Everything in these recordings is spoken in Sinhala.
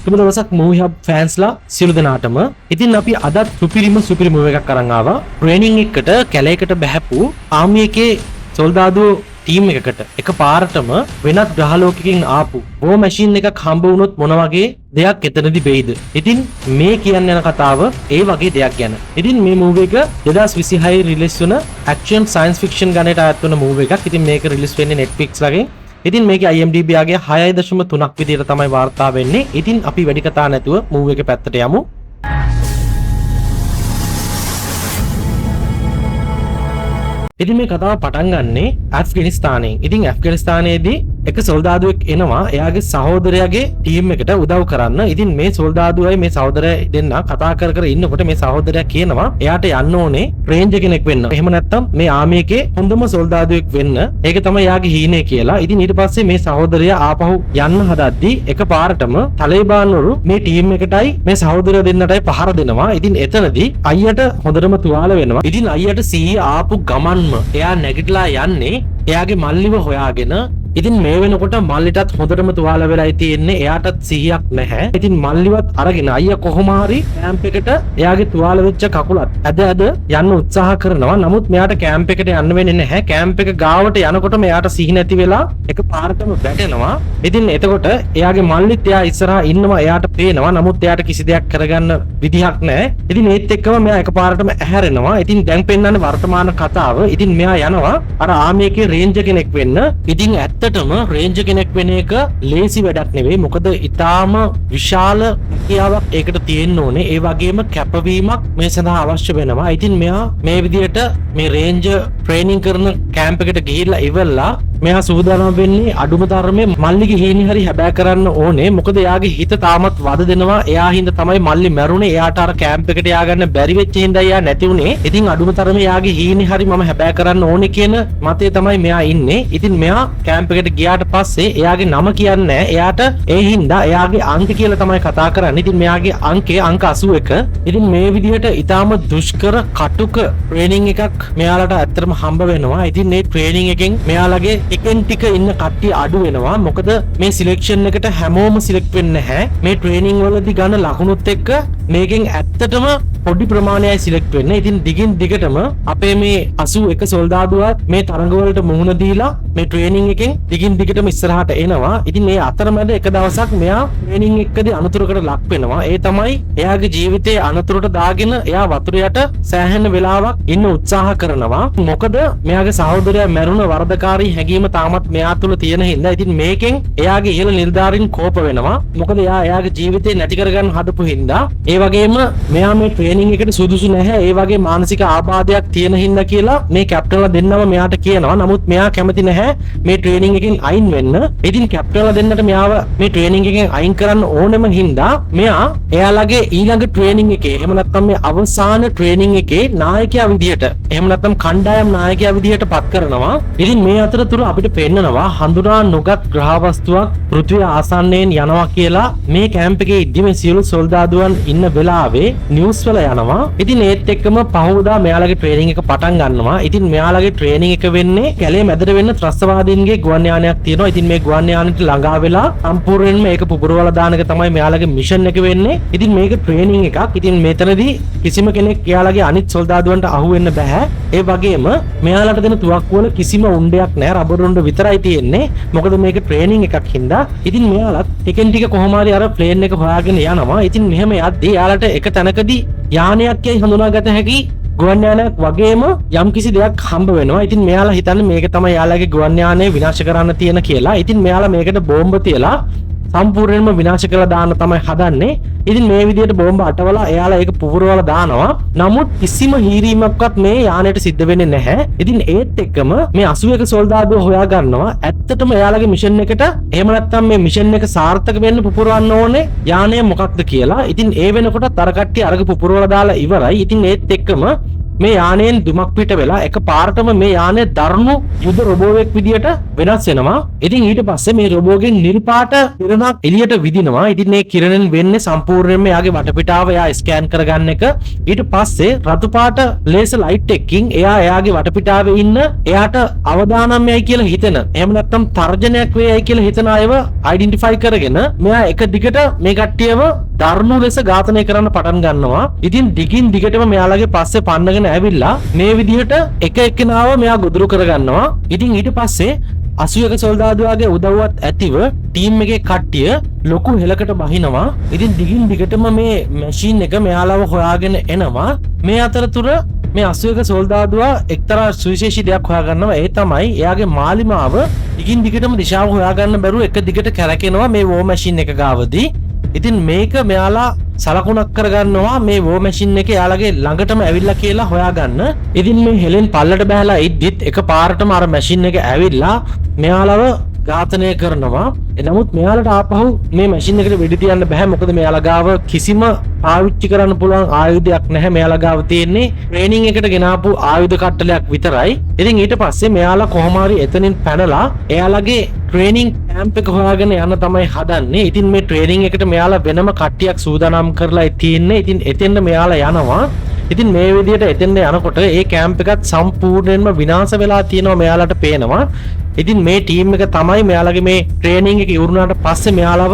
සුබ දවසක් Movie Hub fansලා සියලු දෙනාටම. ඉතින් අපි අදත් සුපිරි මූවි එකක් අරන් ආවා. ට්‍රේනින් එකකට කැලේකට බහැපු ආමි එකේ සොල්දාදුවෝ ටීම් එකකට එකපාරටම වෙනත් ග්‍රහලෝකකින් ආපු ඕ මැෂින් එකක් හම්බ වුණොත් මොන වගේ දෙයක් එතනදී වෙයිද? ඉතින් මේ කියන්න යන කතාව ඒ වගේ දෙයක් ගැන. ඉතින් මේ මූවි එක 2026 රිලීස් වුණ ඇක්ෂන් සයන්ස් ෆික්ෂන් ගණයට අයත් වුණ මූවි එකක්. ඉතින් මේක රිලීස් වෙන්නේ Netflix ලගෙන්. ඉතින් මේකේ IMDb ආගේ 6.3ක් විදියට තමයි වාර්තා වෙන්නේ. ඉතින් අපි වැඩි කතා නැතුව මූවි එක පැත්තට යමු. ඉතින් මේ කතාව පටන් ගන්නේ ඇෆ්ගනිස්තානයෙන්. ඉතින් ඇෆ්ගනිස්තානයේදී එක සොල්දාදුවෙක් එනවා එයාගේ සහෝදරයාගේ ටීම් එකට උදව් කරන්න. ඉතින් මේ සොල්දාදුවයි මේ සහෝදරයා දෙන්න කතා කර ඉන්නකොට මේ සහෝදරයා කියනවා එයාට යන්න ඕනේ රේන්ජර් කෙනෙක් වෙන්න. එහෙම නැත්නම් මේ ආමි එකේ හොඳම සොල්දාදුවෙක් වෙන්න. ඒක තමයි එයාගේ හීනේ කියලා. ඉතින් ඊට පස්සේ මේ සහෝදරයා ආපහු යන්න හදද්දී එකපාරටම තලිබාන්වරු මේ ටීම් එකටයි මේ සහෝදරයා දෙන්නටයි පහර දෙනවා. ඉතින් එතනදී අයියට හොඳටම තුවාල වෙනවා. ඉතින් අයියට සීය ආපු ගමන්ම එයා නැගිටලා යන්නේ එයාගේ මල්ලිව හොයාගෙන. ඉතින් මේ වෙනකොට මල්ලිටත් හොඳටම තුවාල වෙලායි තියෙන්නේ. එයාටත් සිහියක් නැහැ. ඉතින් මල්ලිවත් අරගෙන අයියා කොහොම හරි කැම්ප් එකට එයාගේ තුවාල වෙච්ච කකුලත් ඇද යන්න උත්සාහ කරනවා. නමුත් මෙයාට කැම්ප් එකට යන්න වෙන්නේ නැහැ. කැම්ප් එක ගාවට යනකොට මෙයාට සිහි නැති වෙලා එකපාරටම වැටෙනවා. ඉතින් එතකොට එයාගේ මල්ලිත් එයා ඉස්සරහා ඉන්නවා. එයාට පේනවා. නමුත් එයාට කිසි දෙයක් කරගන්න විදිහක් නැහැ. ඉතින් ඒත් එක්කම මෙයා එකපාරටම ඇහැරෙනවා. ඉතින් දැන් පෙන්නන්නේ වර්තමාන කතාව. ඉතින් මෙයා යනවා අර ආමි එකේ රේන්ජර් කෙනෙක් වෙන්න. ඉතින් ඇත්තටම රේන්ජර් කෙනෙක් වෙන එක ලේසි වැඩක් නෙවෙයි. මොකද ඊටාම විශාල ක්‍රියාවක් ඒකට තියෙන්න ඕනේ. ඒ වගේම කැපවීමක් මේ සඳහා අවශ්‍ය වෙනවා. ඉතින් මෙයා මේ විදිහට මේ රේන්ජර් ට්‍රේනින් කරන කැම්ප් එකට ගිහිල්ලා ඉවරලා මෙයා සූදානම් වෙන්නේ අඩුම තරමේ මල්ලිගේ හීනි හරි හැබෑ කරන්න ඕනේ. මොකද එයාගේ හිත තාමත් වද දෙනවා. එයා හින්දා තමයි මල්ලි මැරුණේ. එයාට අර කැම්ප් එකට ය아가න්න බැරි වෙච්ච හින්දා එයා නැති උනේ. ඉතින් අඩුම තරමේ එයාගේ හීනි හරි මම හැබෑ කරන්න ඕනේ කියන මතය තමයි මෙයා ඉන්නේ. ඉතින් මෙයා කැම්ප් එකට ගියාට පස්සේ එයාගේ නම කියන්නේ නැහැ. එයාට ඒ හින්දා එයාගේ අංක කියලා තමයි කතා කරන්නේ. ඉතින් මෙයාගේ අංකය අංක 81. ඉතින් මේ විදිහට ඊටාම දුෂ්කර කටුක ට්‍රේනින් එකක් මෙයාලට ඇත්තටම හම්බ වෙනවා. ඉතින් මේ ට්‍රේනින් එකෙන් මෙයාලගේ ටිකෙන් ටික ඉන්න කට්ටිය අඩු වෙනවා. මොකද මේ සිලෙක්ෂන් එකට හැමෝම සිලෙක්ට් වෙන්නේ නැහැ. මේ ට්‍රේනින් වලදී ගන්න ලකුණුත් එක්ක මේකෙන් ඇත්තටම පොඩි ප්‍රමාණයයි සිලෙක්ට් වෙන්නේ. ඉතින් දිගින් දිගටම අපේ මේ 81 සොල්දාදුවා මේ තරඟ වලට මුහුණ දීලා මේ ට්‍රේනින් එකෙන් දිගින් දිගටම ඉස්සරහට එනවා. ඉතින් මේ අතරමැද එක දවසක් මෙයා ට්‍රේනින් එකකදී අනතුරකට ලක් වෙනවා. ඒ තමයි එයාගේ ජීවිතයේ අනතුරට දාගෙන එයා වතුර යට සෑහෙන වෙලාවක් ඉන්න උත්සාහ කරනවා. මොකද මෙයාගේ සහෝදරයා මැරුණ වරදකාරී හැඟීම තාමත් මෙයා තුල තියෙන හින්දා. ඉතින් මේකෙන් එයාගේ ඉහළ නිලධාරීන් කෝප වෙනවා. මොකද එයාගේ ජීවිතේ නැති කරගන්න හදපු හින්දා. ඒ වගේම මෙයා මේ ට්‍රේනින් එකට සුදුසු නැහැ. ඒ වගේ මානසික ආබාධයක් තියෙන හින්දා කියලා මේ කැප්ටන්ලා දෙන්නම මෙයාට කියනවා. නමුත් මෙයා කැමති නැහැ මේ ට්‍රේනින් එකෙන් අයින් වෙන්න. ඉතින් කැප්ටන්ලා දෙන්නට මෙයාව මේ ට්‍රේනින් එකෙන් අයින් කරන්න ඕනෙම හින්දා මෙයා එයාලගේ ඊළඟ ට්‍රේනින් එකේ එහෙම නැත්නම් මේ අවසාන ට්‍රේනින් එකේ නායකයා විදියට එහෙම නැත්නම් කණ්ඩායම් නායකයා විදියට පත් කරනවා. ඉතින් මේ අතරතුර අපිට පෙන්නනවා හඳුනා නොගත් ග්‍රහවස්තුවක් පෘථිවිය ආසන්නයෙන් යනවා කියලා මේ කැම්ප් එකේ ඉද්දි මේ සියලු සොල්දාදුවන් ඉන්න වෙලාවේ නිවුස් වල යනවා. ඉතින් ඒත් එක්කම පහවදා මෙයාලගේ ට්‍රේනින් එක පටන් ගන්නවා. ඉතින් මෙයාලගේ ට්‍රේනින් එක වෙන්නේ කැලේ මැදට වෙන්න ත්‍රස්තවාදීන්ගේ ගුවන් යානයක් තියෙනවා. ඉතින් මේ ගුවන් යානෙට ළඟා වෙලා සම්පූර්ණයෙන්ම මේක පුපුරවලා දාන එක තමයි මෙයාලගේ මිෂන් එක වෙන්නේ. ඉතින් මේක ට්‍රේනින් එකක්. ඉතින් මෙතනදී කිසිම කෙනෙක් එයාලගේ අනිත් සොල්දාදුවන්ට අහු වෙන්න බෑ. ඒ වගේම මෙයාලට දෙන තුවක්කු වල කිසිම උණ්ඩයක් නැහැ. රබර් උණ්ඩ විතරයි තියෙන්නේ. මොකද මේක ට්‍රේනින් එකක් හින්දා. ඉතින් මෙයාලත් ටිකෙන් ටික කොහොම හරි අර ප්ලේන් එක හොයාගෙන යනවා. ඉතින් මෙහෙම යද්දී එයාලට එක තැනකදී යානයක් යයි හඳුනාගත හැකි ගුවන් යානයක් වගේම යම්කිසි දෙයක් හම්බ වෙනවා. ඉතින් මෙයාලා හිතන්නේ මේක තමයි යාළගේ ගුවන් යානය විනාශ කරන්න තියෙන කියලා. ඉතින් මෙයාලා මේකට බෝම්බ තියලා සම්පූර්ණයෙන්ම විනාශ කරලා දාන්න තමයි හදන්නේ. ඉතින් මේ විදිහට බෝම්බ අටවලා එයාලා ඒක පුපුරවලා දානවා. නමුත් කිසිම හීරීමක්වත් මේ යානෙට සිද්ධ වෙන්නේ නැහැ. ඉතින් ඒත් එක්කම මේ 81 සොල්දාදුව හොයා ගන්නවා. ඇත්තටම එයාලගේ මිෂන් එකට එහෙම නැත්නම් මේ මිෂන් එක සාර්ථක වෙන්න පුපුරවන්න ඕනේ යානය මොකක්ද කියලා. ඉතින් ඒ වෙනකොටත් අර කට්ටිය අරග පුපුරවලා දාලා ඉවරයි. ඉතින් ඒත් එක්කම මේ යානයෙන් දුමක් පිට වෙලා එක පාරටම මේ යානය දරුණු යුද රොබෝවෙක් විදියට වෙනස් වෙනවා. ඉතින් ඊට පස්සේ මේ රොබෝගෙන් නිර්පාට කිරණක් එළියට විදිනවා. ඉතින් මේ කිරණෙන් වෙන්නේ සම්පූර්ණයෙන්ම එයාගේ වටපිටාව එයා ස්කෑන් කරගන්න එක. ඊට පස්සේ රතු පාට ලේසර් ලයිට් එකකින් එයාගේ වටපිටාවේ ඉන්න එයාට අවදානම්යයි කියලා හිතෙන. එහෙම නැත්නම් තර්ජනයක් වේයයි කියලා හිතන අයව අයිඩෙන්ටිෆයි කරගෙන මෙයා එක දිගට මේ කට්ටියව දරුණු ලෙස ඝාතනය කරන්න පටන් ගන්නවා. ඉතින් දිගින් දිගටම මෙයාලගේ පස්සේ පන්නගෙන ඇවිල්ලා මේ විදිහට එක එක්කෙනාව මෙයා ගොදුරු කරගන්නවා. ඉතින් ඊට පස්සේ 81 සොල්දාදුවාගේ උදව්වත් ඇතිව ටීම් එකේ කට්ටිය ලොකු හෙලකට බහිනවා. ඉතින් දිගින් දිගටම මේ මැෂින් එක මෙයාලව හොයාගෙන එනවා. මේ අතරතුර මේ 81 සොල්දාදුවා එක්තරා සුවිශේෂී දෙයක් හොයාගන්නවා. ඒ තමයි එයාගේ මාලිමාව දිගින් දිගටම දිශාව හොයාගන්න බැරුව එක දිගට කැරකෙනවා මේ වෝ මැෂින් එක ගාවදී. ඉතින් මේක මෙයාලා සලකුණක් කරගන්නවා මේ වෝ මැෂින් එක එයාලගේ ළඟටම ඇවිල්ලා කියලා හොයාගන්න. ඉතින් මේ හෙලෙන් පල්ලට බහැලා ඉද්දිත් එක පාරටම අර මැෂින් එක ඇවිල්ලා මෙයාලව ඝාතනය කරනවා. නමුත් මෙයාලට ආපහු මේ මැෂින් එකට වෙඩි තියන්න බෑ. මොකද මෙයාලා ගාව කිසිම පාවිච්චි කරන්න පුළුවන් ආයුධයක් නැහැ. මෙයාලා ගාව තියෙන්නේ ට්‍රේනින් එකට ගෙනාපු ආයුධ කට්ටලයක් විතරයි. ඉතින් ඊට පස්සේ මෙයාලා කොහොම හරි එතනින් පැනලා එයාලගේ ට්‍රේනින් කැම්ප් එක හොයාගෙන යන්න තමයි හදන්නේ. ඉතින් මේ ට්‍රේනින් එකට මෙයාලා වෙනම කට්ටියක් සූදානම් කරලා තියෙන්නේ. ඉතින් එතෙන්ද මෙයාලා යනවා. ඉතින් මේ විදිහට එතෙන්ද යනකොට ඒ කැම්ප් එකත් සම්පූර්ණයෙන්ම විනාශ වෙලා තියෙනවා මෙයාලට පේනවා. ඉතින් මේ ටීම් එක තමයි මෙයාලගේ මේ ට්‍රේනින් එක ඉවරුනාට පස්සේ මෙයාලව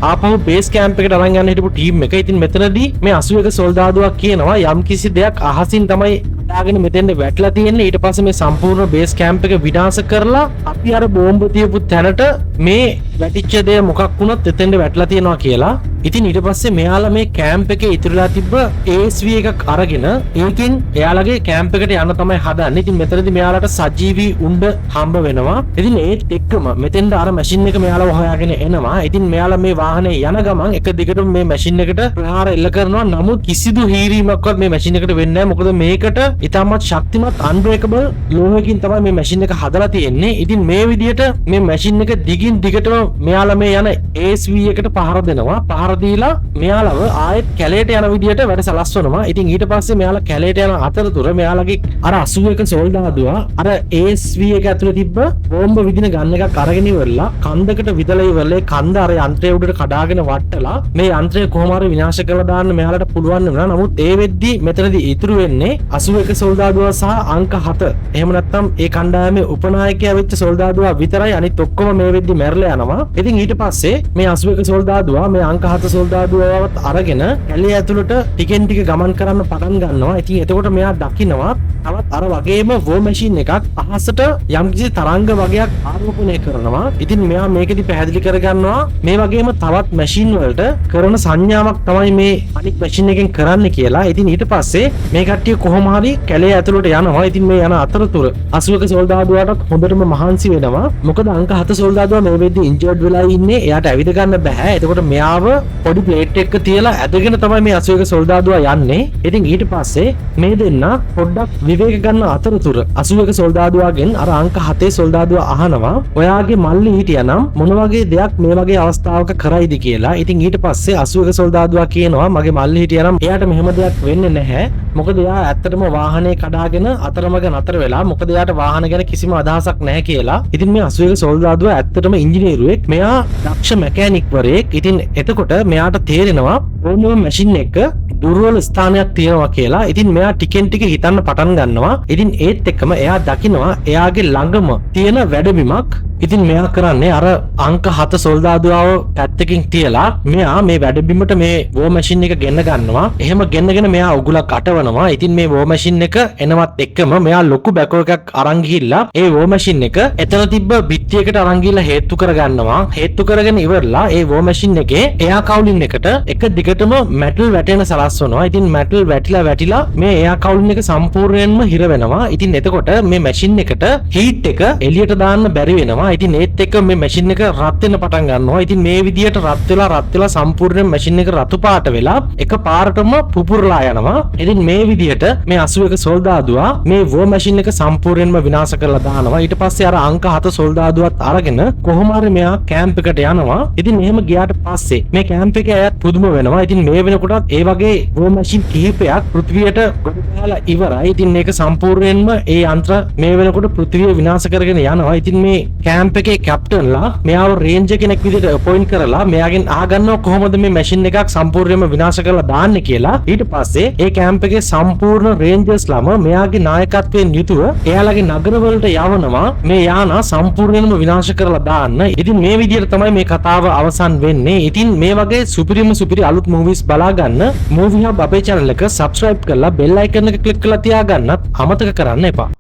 ආපහු බේස් කැම්ප් එකට අරන් යන්න හිටපු ටීම් එක. ඉතින් මෙතනදී මේ 81 සොල්දාදුවක් කියනවා යම් කිසි දෙයක් අහසින් තමයි හදාගෙන මෙතෙන්ද වැටලා තියෙන්නේ. ඊට පස්සේ මේ සම්පූර්ණ බේස් කැම්ප් එක විනාශ කරලා අපි අර බෝම්බ තියපු තැනට මේ වැටිච්ච දේ මොකක් වුණත් එතෙන්ද වැටලා තියෙනවා කියලා. ඉතින් ඊට පස්සේ මෙයාලා මේ කැම්ප් එකේ ඉතුරුලා තිබ්බ ASV එකක් අරගෙන ඒකෙන් එයාලගේ කැම්ප් එකට යන්න තමයි හදන්නේ. ඉතින් මෙතනදී මෙයාලට සජීවී උණ්ඩ හම්බ වෙනවා. ඉතින් ඒත් එක්කම මෙතෙන්ද අර මැෂින් එක මෙයාලව හොයාගෙන එනවා. ඉතින් මෙයාලා මේ වාහනේ යන ගමන් එක දිගටම මේ මැෂින් එකට ප්‍රහාර එල්ල කරනවා. නමුත් කිසිදු හීරීමක්වත් මේ මැෂින් එකට වෙන්නේ නැහැ. මොකද මේකට ඉතාමත් ශක්තිමත් අන්බ්‍රේකබල් ලෝහයකින් තමයි මේ මැෂින් එක හදලා තියෙන්නේ. ඉතින් මේ විදිහට මේ මැෂින් එක දිගින් දිගටම මෙයාලා මේ යන ASV එකට පහර දෙනවා. පහර දීලා මෙයාලව ආයෙත් කැලේට යන විදිහට වැඩ සලස්වනවා. ඉතින් ඊට පස්සේ මෙයාලා කැලේට යන අතරතුර මෙයාලගේ අර 81 සොල්දාදුවා අර ASV එක ඇතුලේ තිබ්බ බෝම්බ විදින ගන්න එකක් අරගෙන ඉවරලා කන්දකට විදලා ඉවරලා කන්ද අර යන්ත්‍රය උඩට කඩාගෙන වට්ටලා මේ යන්ත්‍රය කොහොම හරි විනාශ කරලා දාන්න මෙයාලට පුළුවන් වෙනවා. නමුත් ඒ වෙද්දී මෙතනදී ඉතුරු වෙන්නේ 81 සොල්දාදුවා සහ අංක 7. එහෙම නැත්නම් ඒ කණ්ඩායමේ උපනායකයා වෙච්ච සොල්දාදුවා විතරයි. අනිත් ඔක්කොම මේ වෙද්දී මැරලා යනවා. ඉතින් ඊට පස්සේ මේ 81 සොල්දාදුවා මේ අංක 7 සොල්දාදුවාවත් අරගෙන කැලේ ඇතුළට ටිකෙන් ටික ගමන් කරන්න පටන් ගන්නවා. ඉතින් එතකොට මෙයා දකිනවා තවත් අර වගේම වෝ මැෂින් එකක් අහසට යම්කිසි තරංග වගේක් ආරෝපණය කරනවා. ඉතින් මෙයා මේකෙදි පැහැදිලි කරගන්නවා මේ වගේම තවත් මැෂින් වලට කරන සංඥාවක් තමයි මේ අනික් මැෂින් එකෙන් කරන්න කියලා. ඉතින් ඊට පස්සේ මේ කට්ටිය කොහොම හරි කැලේ ඇතුළට යනවා. ඉතින් මේ යන අතරතුර 81 සොල්දාදුවාට හොඳටම මහන්සි වෙනවා. මොකද අංක 7 සොල්දාදුවා මේ වෙද්දී ඉන්ජර්ඩ් වෙලා ඉන්නේ. එයාට ඇවිද ගන්න බෑ. එතකොට මෙයාව පොඩි ප්ලේට් එකක තියලා ඇදගෙන තමයි මේ 81 සොල්දාදුවා යන්නේ. ඉතින් ඊට පස්සේ මේ දෙන්න පොඩ්ඩක් විවේක ගන්න අතරතුර 81 සොල්දාදුවාගෙන් අර අංක 7 සොල්දාදුවා අහනවා ඔයාගේ මල්ලි හිටියානම් මොන වගේ දෙයක් මේ වගේ අවස්ථාවක කරයිද කියලා. ඉතින් ඊට පස්සේ 81 සොල්දාදුවා කියනවා මගේ මල්ලි හිටියානම් එයාට මෙහෙම දෙයක් වෙන්නේ නැහැ. මොකද එයා ඇත්තටම වාහනේ කඩාගෙන අතරමඟ නතර වෙලා. මොකද එයාට වාහන ගැන කිසිම අදහසක් නැහැ කියලා. ඉතින් මේ 81 සොල්දාදුවා ඇත්තටම ඉංජිනේරුවෙක්. මෙයා දක්ෂ මැකැනික්වරයෙක්. ඉතින් එතකොට මෙයාට තේරෙනවා ඕනම මැෂින් එක දුර්වල ස්ථානයක් තියෙනවා කියලා. ඉතින් මෙයා ටිකෙන් ටික හිතන්න පටන් ගන්නවා. ඉතින් ඒත් එක්කම එයා දකිනවා එයාගේ ළඟම තියෙන වැඩබිමක්. ඉතින් මෙයා කරන්නේ අර අංක 7 සොල්දාදුවාව පැත්තකින් තියලා මෙයා මේ වැඩබිමට මේ වෝ මැෂින් එක ගෙන්න ගන්නවා. එහෙම ගෙන්නගෙන මෙයා උගුලක් අටවනවා. ඉතින් මේ වෝ මැෂින් එක එනවත් එක්කම මෙයා ලොකු බැකෝ එකක් අරන් ගිහිල්ලා ඒ වෝ මැෂින් එක එතන තිබ්බ බිත්තියකට අරන් ගිහිල්ලා හේතු කරගන්නවා. හේතු කරගෙන ඉවරලා ඒ වෝ මැෂින් එකේ එයා කවුලින් එකට එක දිගටම මැටල් වැටෙන සලස්වනවා. ඉතින් මැටල් වැටිලා මේ එයා කවුලින් එක සම්පූර්ණයෙන්ම හිර වෙනවා. ඉතින් එතකොට මේ මැෂින් එකට හීට් එක එළියට දාන්න බැරි වෙනවා. ඉතින් ඒත් එක්ක මේ මැෂින් එක රත් වෙන්න පටන් ගන්නවා. ඉතින් මේ විදියට රත් වෙලා සම්පූර්ණයෙන් මැෂින් එක රතු පාට වෙලා එක පාරටම පුපුරලා යනවා. ඉතින් මේ විදියට මේ 81 සොල්දාදුවා මේ වෝ මැෂින් එක සම්පූර්ණයෙන්ම විනාශ කරලා දානවා. ඊට පස්සේ අර අංක 7 සොල්දාදුවත් අරගෙන කොහොම හරි මෙයා කැම්ප් එකට යනවා. ඉතින් එහෙම ගියාට පස්සේ මේ කැම්ප් එකේ අයත් පුදුම වෙනවා. ඉතින් මේ වෙනකොටත් ඒ වගේ වෝ මැෂින් කිහිපයක් පෘථිවියට ගොඩ දාලා ඉවරයි. ඉතින් මේක සම්පූර්ණයෙන්ම ඒ යන්ත්‍ර මේ වෙනකොට පෘථිවිය විනාශ කරගෙන යනවා. ඉතින් මේ කැම්ප් එකේ කැප්ටන්ලා මෙයාව රේන්ජර් කෙනෙක් විදිහට අපොයින්ට් කරලා මෙයාගෙන් අහගන්නවා කොහොමද මේ මැෂින් එකක් සම්පූර්ණයෙන්ම විනාශ කරලා දාන්නේ කියලා. ඊට පස්සේ ඒ කැම්ප් එකේ සම්පූර්ණ රේන්ජර්ස්ලාම මෙයාගේ නායකත්වයෙන් යුතුව එයාලගේ නගර වලට යවනවා මේ යානා සම්පූර්ණයෙන්ම විනාශ කරලා දාන්න. ඉතින් මේ විදිහට තමයි මේ කතාව අවසන් වෙන්නේ. ඉතින් මේ වගේ සුපිරි අලුත් මූවිස් බලා ගන්න Movie Hub අපේ channel එක subscribe කරලා bell icon එක click කරලා තියාගන්නත් අමතක කරන්න එපා.